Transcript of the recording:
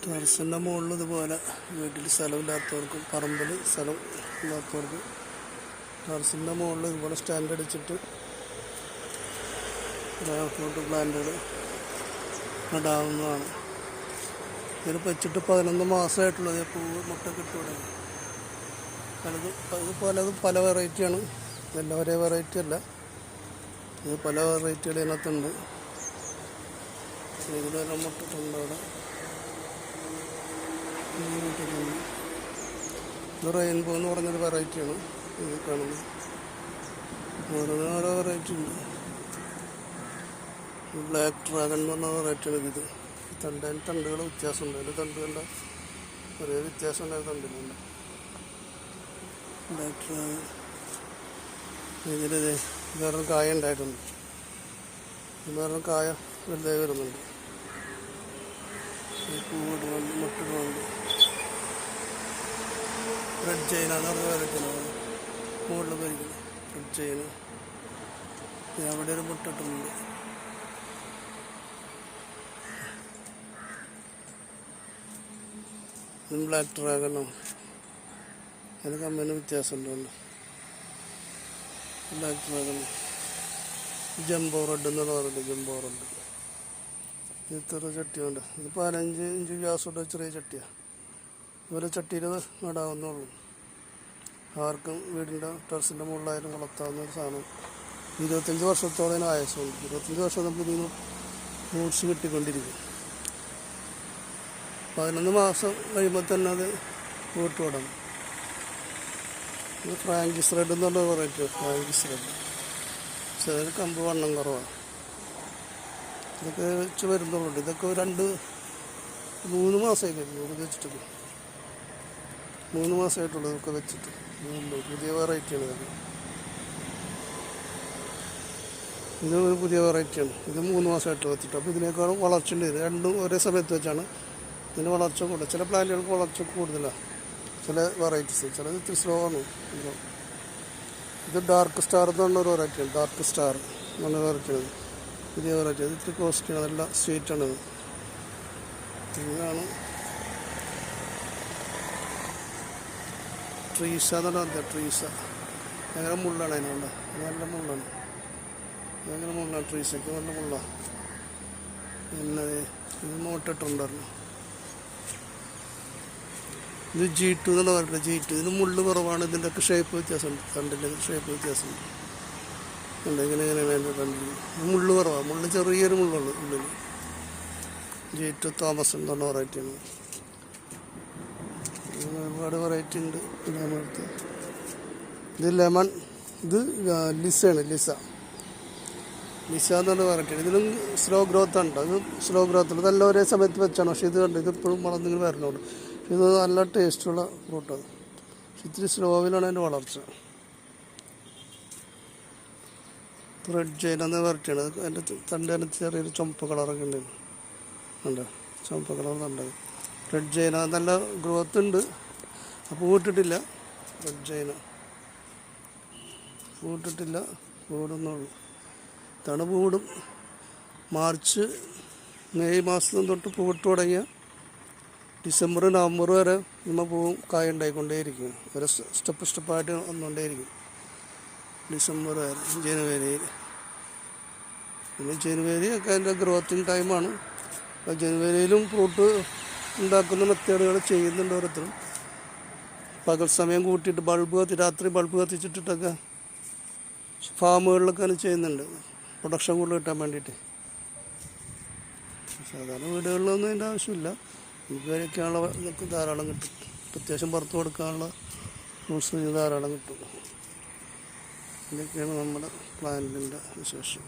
ടെറസിൻ്റെ മുകളിൽ ഇതുപോലെ വീട്ടിൽ സ്ഥലമില്ലാത്തവർക്കും പറമ്പിൽ സ്ഥലം ഇല്ലാത്തവർക്കും ടെറസിൻ്റെ മുകളിൽ ഇതുപോലെ സ്റ്റാൻഡ് അടിച്ചിട്ട് ഫ്രൂട്ട് പ്ലാന്റുകൾ നടാവുന്നതാണ്. ഇതിന് വെച്ചിട്ട് 11 മാസമായിട്ടുള്ളത്. പൂവ് മുട്ട കിട്ടുകയാണ്. പലതും പല വെറൈറ്റിയാണ്. ഇതെല്ലാം ഒരേ വെറൈറ്റി അല്ല. ഇത് പല വെറൈറ്റികൾ ഇതിനകത്തുണ്ട്. ഇതിലെല്ലാം മുട്ടിട്ടുണ്ട്. അവിടെ ഇത് റെയിൻബോ എന്ന് പറഞ്ഞൊരു വെറൈറ്റിയാണ്. ഇത് കാണുന്നത് ഓരോ വെറൈറ്റി ഉണ്ട്. ബ്ലാക്ക് ഡ്രാഗൺ എന്ന് പറഞ്ഞ വെറൈറ്റിയാണ് ഇത്. തണ്ടുകൾ വ്യത്യാസമുണ്ട്. അതിൻ്റെ തണ്ടുകളുടെ ഒരേ വ്യത്യാസം ഉണ്ടായ തണ്ടിലുണ്ട്. ബ്ലാക്ക് ഡ്രാഗൺ ഇതിൽ വേറൊരു കായ ഉണ്ടായിട്ടുണ്ട്. വേറൊരു കായ വലുതായി വരുന്നുണ്ട്. പൂവിടുന്നുണ്ട്, മുട്ടിടുന്നുണ്ട്. റെഡ് ചൈന എന്ന് പറഞ്ഞ വരയ്ക്കുന്നത് മുകളിൽ പോയിരിക്കുന്നത് റെഡ് ചൈന. അവിടെ ഒരു മുട്ടിട്ടുണ്ട്. ബ്ലാക്ക് ഡ്രാഗണാണ്. അതിന് കമ്പനി വ്യത്യാസമുണ്ട്. ബ്ലാക്ക് ഡ്രാഗൺ ജംബോ റെഡ് എന്നുള്ള പറയുന്നത്. ജംബോ റെഡ് ഇത്ര ചട്ടിയുണ്ട്. ഇത് 15 ഇഞ്ച് ഗ്യാസോടെ ചെറിയ ചട്ടിയാണ്. ഇവരെ ചട്ടിയിൽ നടാവുന്നുള്ളൂ. ആർക്കും വീടിൻ്റെ ടെറസിൻ്റെ മുകളിലായാലും വളർത്താവുന്ന ഒരു സാധനം. 25 വർഷത്തോളം ആയുസമുണ്ട്. 25 വർഷം നമുക്ക് ഇതിന് ഫ്രൂട്ട്സ് കിട്ടിക്കൊണ്ടിരിക്കും. 11 മാസം കഴിയുമ്പോൾ തന്നെ അത് പൂട്ട് തുടങ്ങും. ഇത് ഫ്രാങ്കിസ് റെഡ് എന്ന് പറഞ്ഞ വെറൈറ്റി. ഫ്രാങ്കിസ് റെഡ് പക്ഷേ അതിന് കമ്പ് വണ്ണം കുറവാണ്. ഇതൊക്കെ വെച്ച് വരുന്നുള്ളൂ. ഇതൊക്കെ 2-3 മാസമായി കഴിഞ്ഞു. ഇത് വെച്ചിട്ട് 3 മാസമായിട്ടുള്ളൂ ഇതൊക്കെ വെച്ചിട്ട്. പുതിയ വെറൈറ്റിയാണ് ഇതൊക്കെ. ഇത് ഒരു പുതിയ വെറൈറ്റിയാണ്. ഇത് 3 മാസമായിട്ട് വെച്ചിട്ട്. അപ്പോൾ ഇതിനേക്കാളും വളർച്ച ഉണ്ട്. ഇത് രണ്ടും ഒരേ സമയത്ത് വെച്ചാണ് ഇതിന് വളർച്ച കൂടുതൽ. ചില പ്ലാന്റുകൾക്ക് വളർച്ച കൂടുതലാണ്. ചില വെറൈറ്റീസ് ചിലത് ഇത്തിരി സ്ലോ ആണ്. ഇത് ഡാർക്ക് സ്റ്റാർ എന്ന് പറഞ്ഞൊരു വെറൈറ്റിയാണ്. ഡാർക്ക് സ്റ്റാർ എന്ന് പറഞ്ഞ വെറൈറ്റിയാണ്. പുതിയ വെറൈറ്റി. അത് ഇത്തിരി കോസ്റ്റിയാണ്. നല്ല സ്വീറ്റാണിത്. ഇതാണ് ട്രീസ എന്ന് പറഞ്ഞാൽ ട്രീസ. ഭയങ്കര മുള്ളാണ് അതിനുണ്ട്. നല്ല മുള്ളാണ്. ഭയങ്കര മുള്ളാണ്. ട്രീസയ്ക്ക് നല്ല മുള്ളാണ്. പിന്നെ ഇത് മോട്ടിട്ടുണ്ടായിരുന്നു. ഇത് G2 എന്നുള്ള പറഞ്ഞിട്ട്. G2 ഇതിന് മുള്ള് കുറവാണ്. ഇതിൻ്റെയൊക്കെ ഷേപ്പ് വ്യത്യാസമുണ്ട്. തണ്ടിൻ്റെ ഷേപ്പ് വ്യത്യാസമുണ്ട്. ഇങ്ങനെ വേണ്ട തണ്ടിൽ മുള്ള് കുറവാണ്. മുള്ള് ചെറിയൊരു മുള്ളുള്ളൂ ഉള്ളിൽ. G2 തോമസ് എന്ന് പറഞ്ഞ വെറൈറ്റിയാണ്. അങ്ങനെ ഒരുപാട് വെറൈറ്റി ഉണ്ട്. പിന്നെ നമ്മളടുത്ത് ഇത് ലെമൺ. ഇത് ലിസയാണ്. ലിസ എന്ന് പറഞ്ഞ വെറൈറ്റിയാണ്. ഇതിലും സ്ലോ ഗ്രോത്ത് ഉണ്ട്. അത് സ്ലോ ഗ്രോത്ത് ഉണ്ട്. ഇതെല്ലാം ഒരേ സമയത്ത് വെച്ചാണ്. പക്ഷേ ഇത് കണ്ട് ഇതിപ്പോഴും വളർന്നിങ്ങനെ വരണുണ്ട്. ഇത് നല്ല ടേസ്റ്റുള്ള ഫ്രൂട്ടാണ്. പക്ഷെ ഇത്തിരി സ്ലോവിലാണ് അതിൻ്റെ വളർച്ച. റെഡ് ചൈന എന്ന വെറൈറ്റിയാണ്. അതിൻ്റെ തണ്ടിന് ചെറിയൊരു ചുമപ്പ് കളറൊക്കെ ഉണ്ട്. ഉണ്ട് ചുമപ്പ് കളർ തണ്ട്. റെഡ് ചൈന നല്ല ഗ്രോത്ത് ഉണ്ട്. പൂവിട്ടിട്ടില്ല. റെഡ് ചൈന പൂവിട്ടിട്ടില്ല. പൂവിടുന്നുള്ളൂ. ഇതാണ് പൂവിടും. മാർച്ച് മെയ് മാസം തൊട്ട് പൂവിട്ട് തുടങ്ങിയ ഡിസംബർ നവംബർ വരെ നമ്മൾ പൂവും കായ ഉണ്ടായിക്കൊണ്ടേയിരിക്കും. ഒരു സ്റ്റെപ്പായിട്ട് വന്നുകൊണ്ടേയിരിക്കും. ഡിസംബർ വരെ ജനുവരിയിൽ. പിന്നെ ജനുവരി ഒക്കെ അതിൻ്റെ ഗ്രോത്തിങ് ടൈമാണ്. അപ്പോൾ ജനുവരിയിലും ഫ്രൂട്ട് ഉണ്ടാക്കുന്ന മെത്തേഡുകൾ ചെയ്യുന്നുണ്ട് ഓരോരുത്തരും. പകൽ സമയം കൂട്ടിയിട്ട് രാത്രി ബൾബ് കത്തിച്ചിട്ടിട്ടൊക്കെ ഫാമുകളിലൊക്കെ ചെയ്യുന്നുണ്ട്. പ്രൊഡക്ഷൻ കൂടുതൽ കിട്ടാൻ വേണ്ടിയിട്ട്. സാധാരണ വീടുകളിലൊന്നും അതിൻ്റെ ആവശ്യമില്ല. ഉപയോഗിക്കാനുള്ള ഇതൊക്കെ ധാരാളം കിട്ടും. അത്യാവശ്യം പുറത്ത് കൊടുക്കാനുള്ള ഫ്രൂട്ട്സ് ധാരാളം കിട്ടും. ഇതൊക്കെയാണ് നമ്മുടെ പ്ലാന്റിൻ്റെ വിശേഷം.